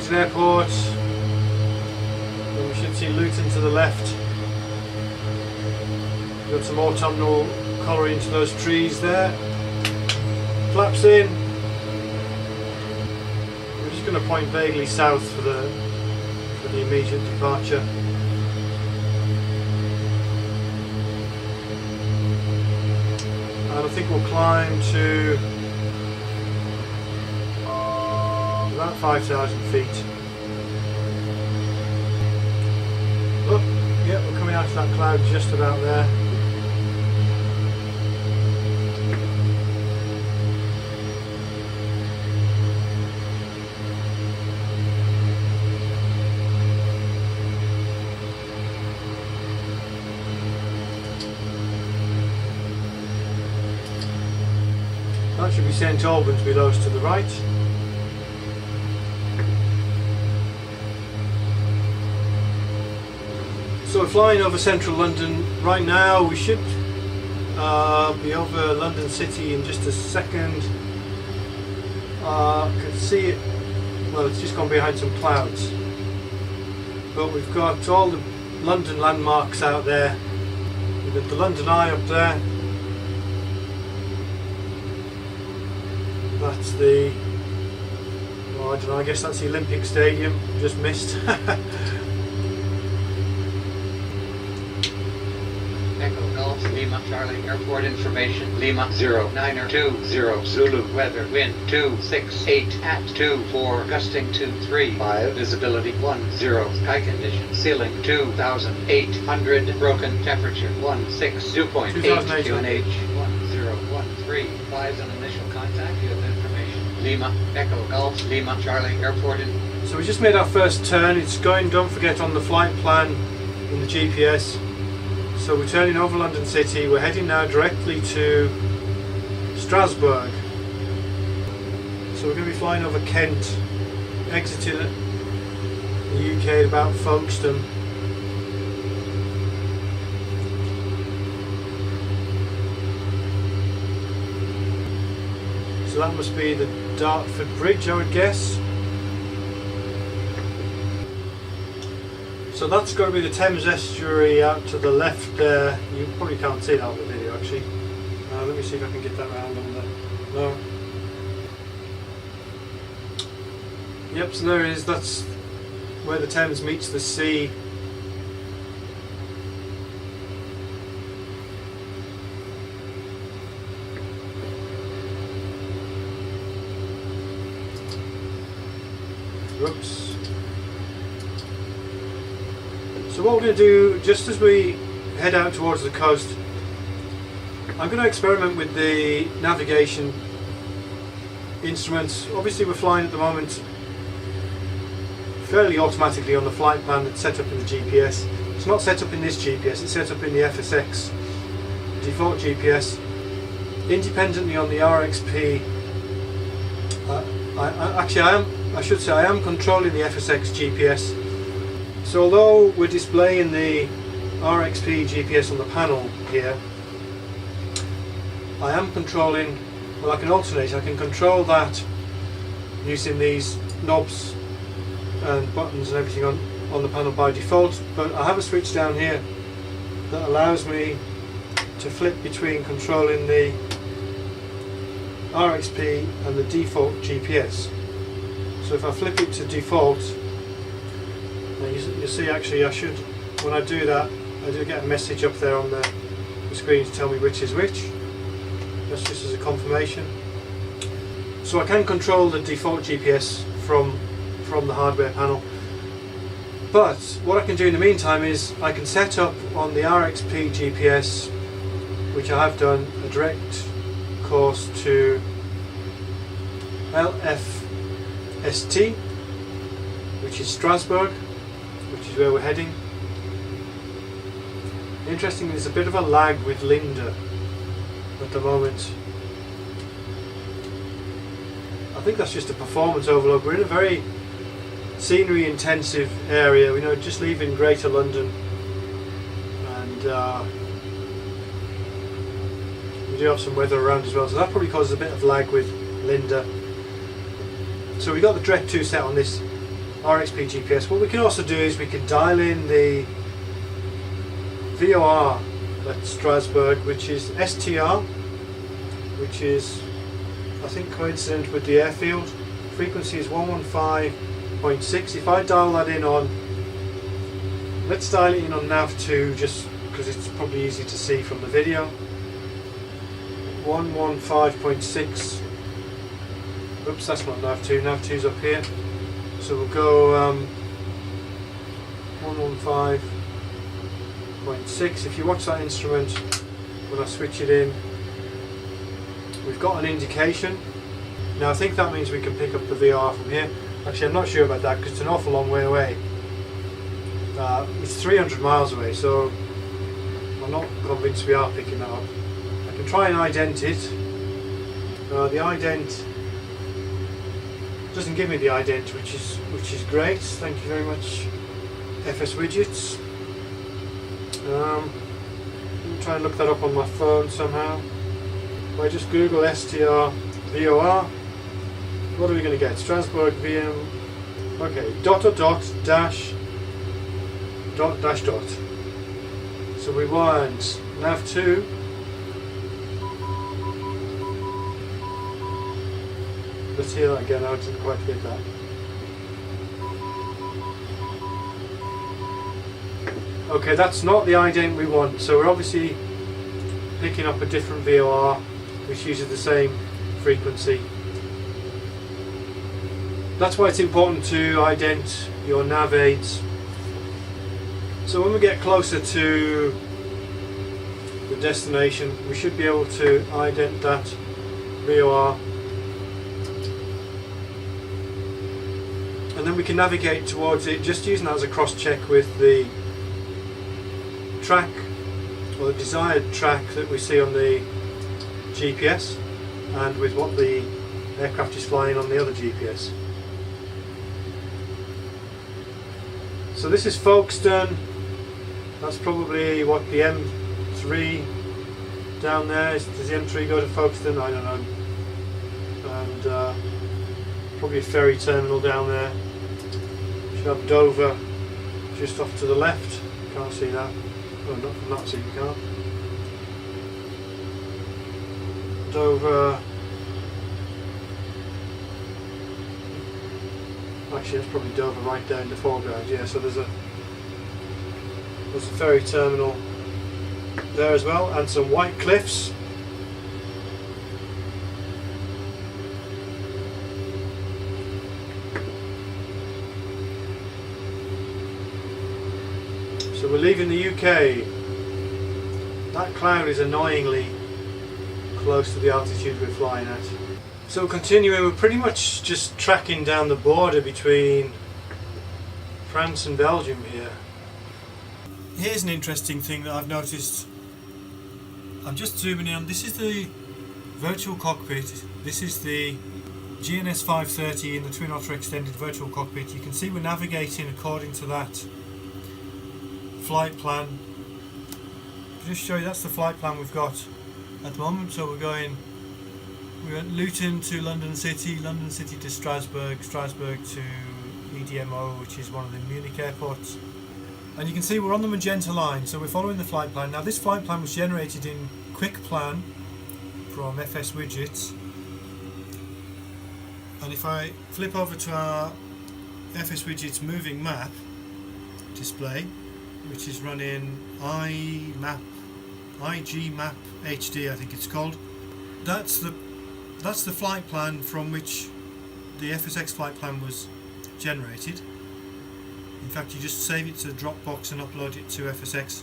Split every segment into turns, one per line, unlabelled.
Luton Airport. And we should see Luton to the left. Got some autumnal colour into those trees there. Flaps in. We're just going to point vaguely south for the immediate departure. And I think we'll climb to about 5,000 feet. Oh, yeah, we're coming out of that cloud just about there. That should be St Albans below us to the right. So we're flying over central London right now. We should be over London City in just a second. Can see it, well, it's just gone behind some clouds. But we've got all the London landmarks out there. We've got the London Eye up there. That's the, well, I don't know, I guess that's the Olympic Stadium, just missed.
Echo Golf Lima Charlie Airport information Lima 0920 Zulu weather wind 268 at 24 gusting 235 visibility 10 sky condition ceiling 2800 broken temperature 16 dew point 8 QNH 1013 flies on initial contact you have information Lima Echo Golf Lima Charlie Airport in.
So we just made our first turn. It's going, don't forget, on the flight plan in the GPS. So we're turning over London City. We're heading now directly to Strasbourg. So we're going to be flying over Kent, exiting the UK at about Folkestone. So that must be the Dartford Bridge, I would guess. So that's got to be the Thames estuary out to the left there. You probably can't see that on the video actually. Let me see if I can get that round on there. No. Yep, so there it is. That's where the Thames meets the sea. Whoops. So what we're going to do, just as we head out towards the coast, I'm going to experiment with the navigation instruments. Obviously we're flying at the moment fairly automatically on the flight plan that's set up in the GPS. It's not set up in this GPS, it's set up in the FSX default GPS. Independently on the RXP, I should say I am controlling the FSX GPS. So although we're displaying the RXP GPS on the panel here, I am controlling, well, I can alternate, I can control that using these knobs and buttons and everything on the panel by default, but I have a switch down here that allows me to flip between controlling the RXP and the default GPS. So if I flip it to default, you see actually I should, when I do that, I do get a message up there on the screen to tell me which is which. That's just as a confirmation. So I can control the default GPS from the hardware panel. But what I can do in the meantime is I can set up on the RXP GPS, which I have done, a direct course to LFST, which is Strasbourg, which is where we're heading. Interestingly, there's a bit of a lag with Linda at the moment. I think that's just a performance overload. We're in a very scenery intensive area. We know just leaving Greater London, and we do have some weather around as well, so that probably causes a bit of lag with Linda. So we got the Direct 2 set on this RXP GPS. What we can also do is we can dial in the VOR at Strasbourg, which is STR, which is I think coincident with the airfield. Frequency is 115.6. If I dial that in on, let's dial it in on nav2 just because it's probably easy to see from the video. 115.6. Oops, that's not nav2. nav2's up here. So we'll go 115.6. If you watch that instrument, when I switch it in, we've got an indication. Now I think that means we can pick up the VR from here. Actually, I'm not sure about that because it's an awful long way away. It's 300 miles away, so I'm not convinced we are picking that up. I can try and ident it. The ident doesn't give me the ident, which is great. Thank you very much, FS Widgets. Let me try and look that up on my phone somehow. If I just Google STR VOR, what are we going to get? Strasbourg VM. Okay, dot dash dot dash dot. So we want nav2. Let's hear that again. I didn't quite get that. Okay, that's not the ident we want. So we're obviously picking up a different VOR, which uses the same frequency. That's why it's important to ident your nav aids. So when we get closer to the destination, we should be able to ident that VOR. And then we can navigate towards it just using that as a cross check with the track or the desired track that we see on the GPS and with what the aircraft is flying on the other GPS. So this is Folkestone. That's probably what the M3 down there is. Does the M3 go to Folkestone? I don't know. And probably a ferry terminal down there. Should have Dover just off to the left. Can't see that. Oh, not from that seat you can't. Dover. Actually, that's probably Dover right there in the foreground. Yeah, so there's a ferry terminal there as well, and some white cliffs. So we're leaving the UK. That cloud is annoyingly close to the altitude we're flying at. So continuing, we're pretty much just tracking down the border between France and Belgium here. Here's an interesting thing that I've noticed. I'm just zooming in on. This is the virtual cockpit. This is the GNS 530 in the Twin Otter Extended Virtual Cockpit. You can see we're navigating according to that flight plan. I'll just show you, that's the flight plan we've got at the moment. So we're at Luton to London City to Strasbourg, Strasbourg to EDMO, which is one of the Munich airports. And you can see we're on the magenta line, so we're following the flight plan. Now this flight plan was generated in Quick Plan from FS Widgets. And if I flip over to our FS Widgets moving map display, which is running IG Map HD, I think it's called. That's the flight plan from which the FSX flight plan was generated. In fact, you just save it to Dropbox and upload it to FSX.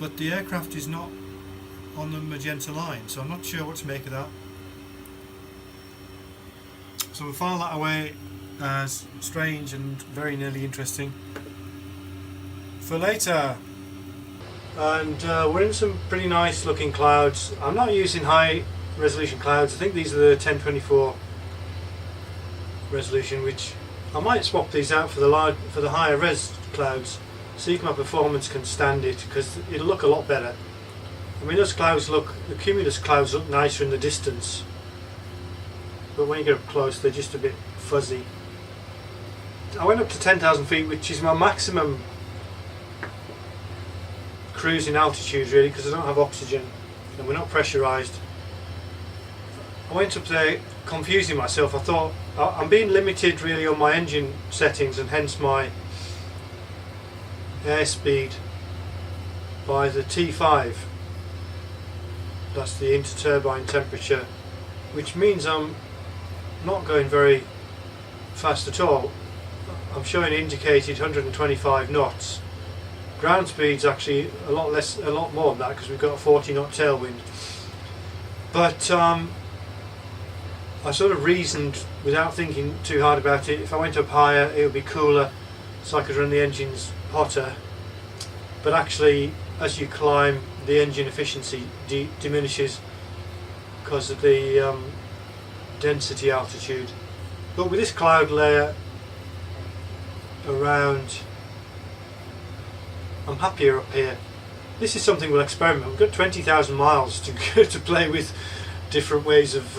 But the aircraft is not on the magenta line, so I'm not sure what to make of that. So we'll file that away as strange and very nearly interesting for later. And we're in some pretty nice looking clouds. I'm not using high resolution clouds. I think these are the 1024 resolution, which I might swap these out for the higher res clouds, see if my performance can stand it, because it'll look a lot better. I mean, the cumulus clouds look nicer in the distance, but when you get up close they're just a bit fuzzy. I went up to 10,000 feet, which is my maximum cruising altitude really, because I don't have oxygen and we're not pressurised. I went up there confusing myself. I thought I'm being limited really on my engine settings and hence my airspeed by the T5. That's the interturbine temperature, which means I'm not going very fast at all. I'm showing indicated 125 knots. Ground speed's actually a lot more than that, because we've got a 40 knot tailwind. But I sort of reasoned without thinking too hard about it. If I went up higher, it would be cooler, so I could run the engines hotter. But actually, as you climb, the engine efficiency diminishes because of the density altitude. But with this cloud layer around, I'm happier up here. This is something we'll experiment. We've got 20,000 miles to to play with different ways of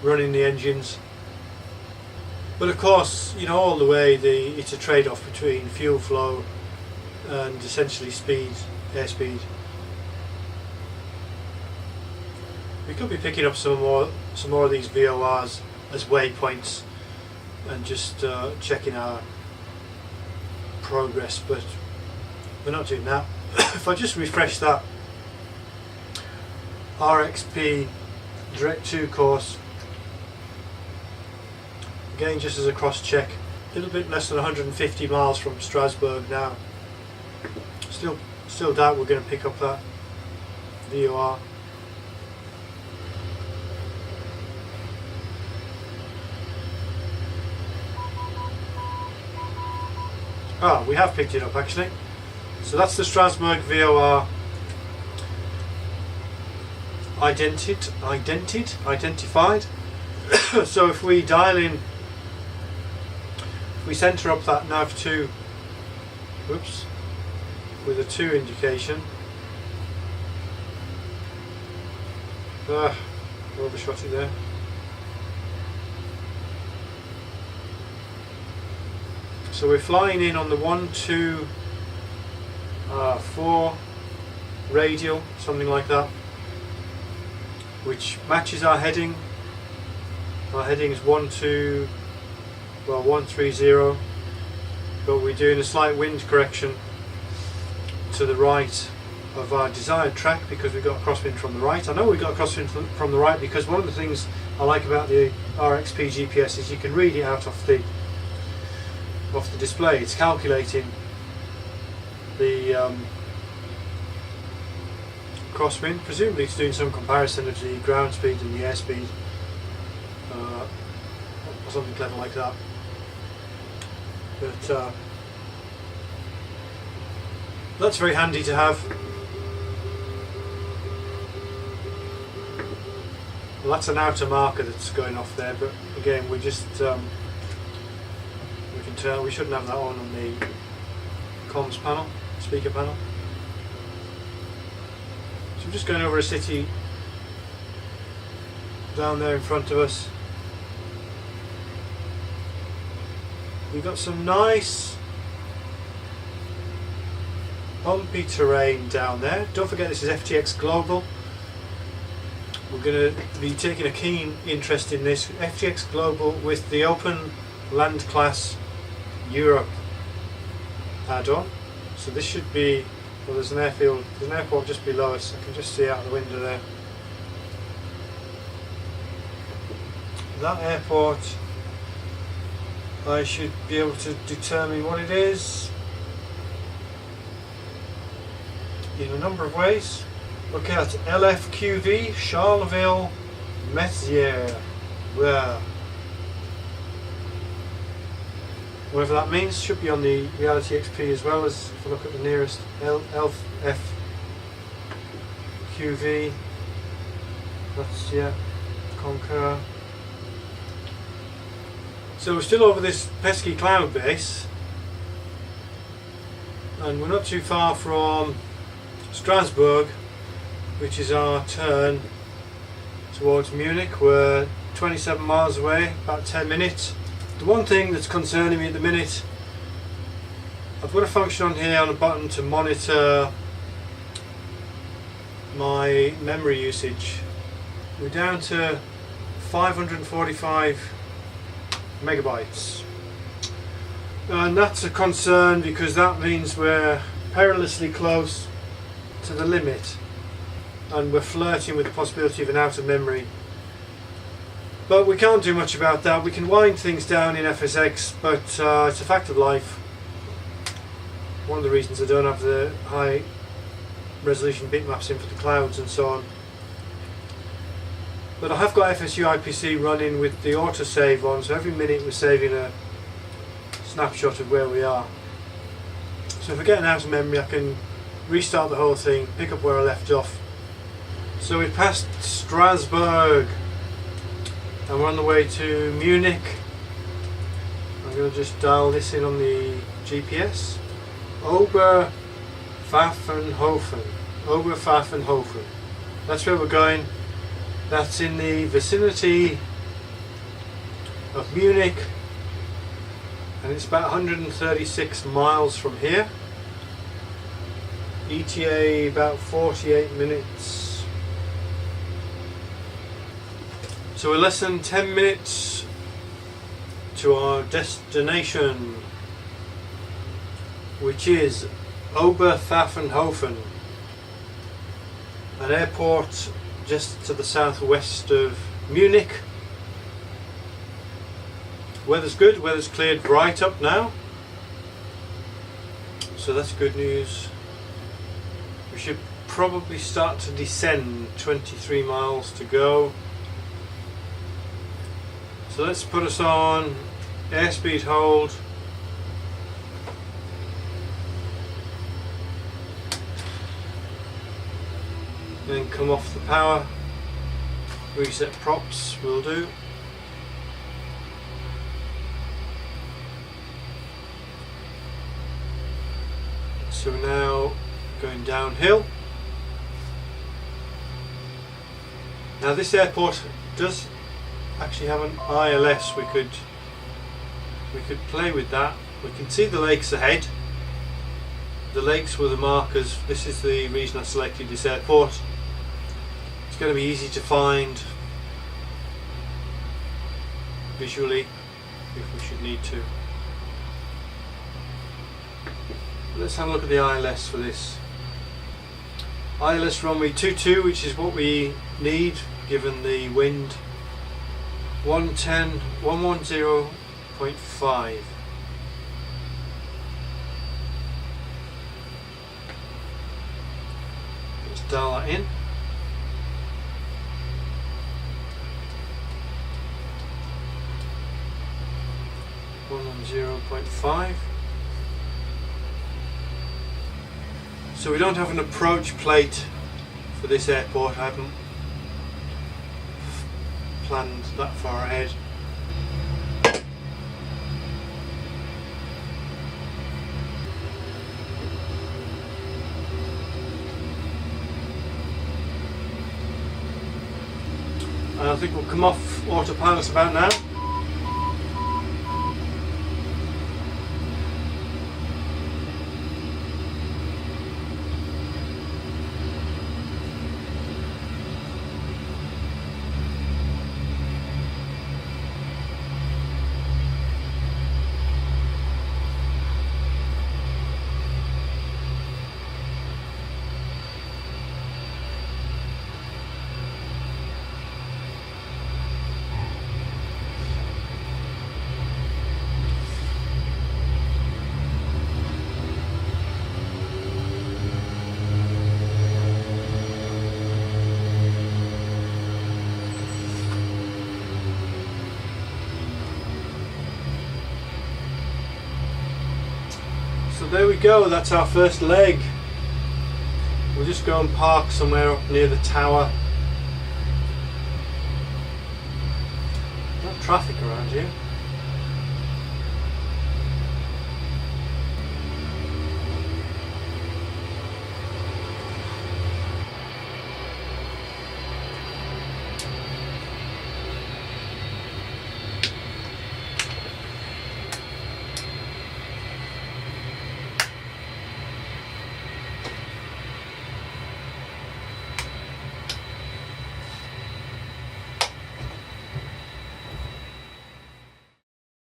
running the engines. But of course, you know, all the way it's a trade-off between fuel flow and essentially speed, airspeed. We could be picking up some more of these VORs as waypoints and just checking our progress, but we're not doing that. If I just refresh that RXP Direct 2 course, again just as a cross check, a little bit less than 150 miles from Strasbourg now. Still doubt we're going to pick up that VOR. Ah, we have picked it up actually. So that's the Strasbourg VOR identified. So if we dial in, if we centre up that nav2, whoops, with a 2 indication. Overshot it there. So we're flying in on the 1, 2, 4 radial, something like that, which matches our heading. Our heading is 130, but we're doing a slight wind correction to the right of our desired track because we've got a crosswind from the right. I know we've got a crosswind from the right because one of the things I like about the RXP GPS is you can read it out off the display. It's calculating the crosswind. Presumably it's doing some comparison of the ground speed and the airspeed, or something clever like that. But that's very handy to have. Well, that's an outer marker that's going off there, but again we're just we can tell we shouldn't have that on the comms panel, speaker panel. So I'm just going over a city down there in front of us. We've got some nice bumpy terrain down there. Don't forget this is FTX Global. We're going to be taking a keen interest in this. FTX Global with the Open Land Class Europe add-on. So this should be, well, there's an airfield, there's an airport just below us. I can just see out the window there. That airport, I should be able to determine what it is in a number of ways. Look at LFQV, Charleville, Messier. Where? Whatever that means, should be on the Reality XP as well as if I look at the nearest LFQV. That's, yeah, Concur. So we're still over this pesky cloud base, and we're not too far from Strasbourg, which is our turn towards Munich. We're 27 miles away, about 10 minutes. The one thing that's concerning me at the minute, I've got a function on here on a button to monitor my memory usage. We're down to 545 megabytes, and that's a concern because that means we're perilously close to the limit and we're flirting with the possibility of an out of memory. But we can't do much about that. We can wind things down in FSX, but it's a fact of life. One of the reasons I don't have the high resolution bitmaps in for the clouds and so on. But I have got FSU IPC running with the autosave on, so every minute we're saving a snapshot of where we are. So if I get an out of memory, I can restart the whole thing, pick up where I left off. So we've passed Strasbourg and we're on the way to Munich. I'm going to just dial this in on the GPS. Oberpfaffenhofen. That's where we're going. That's in the vicinity of Munich, and it's about 136 miles from here. ETA about 48 minutes. So we're less than 10 minutes to our destination, which is Oberpfaffenhofen, an airport just to the southwest of Munich. Weather's good, weather's cleared right up now, so that's good news. We should probably start to descend. 23 miles to go. So let's put us on airspeed hold. Then come off the power. Reset props will do. So we're now going downhill. Now this airport does actually have an ILS. We could play with that. We can see the lakes ahead. The lakes were the markers. This is the reason I selected this airport. It's going to be easy to find visually if we should need to. Let's have a look at the ILS for this. ILS runway 22, which is what we need given the wind. 110.5. Let's dial that in. On 0.5. So we don't have an approach plate for this airport. I haven't planned that far ahead. And I think we'll come off autopilot about now. So there we go, that's our first leg. We'll just go and park somewhere up near the tower. Not traffic around here.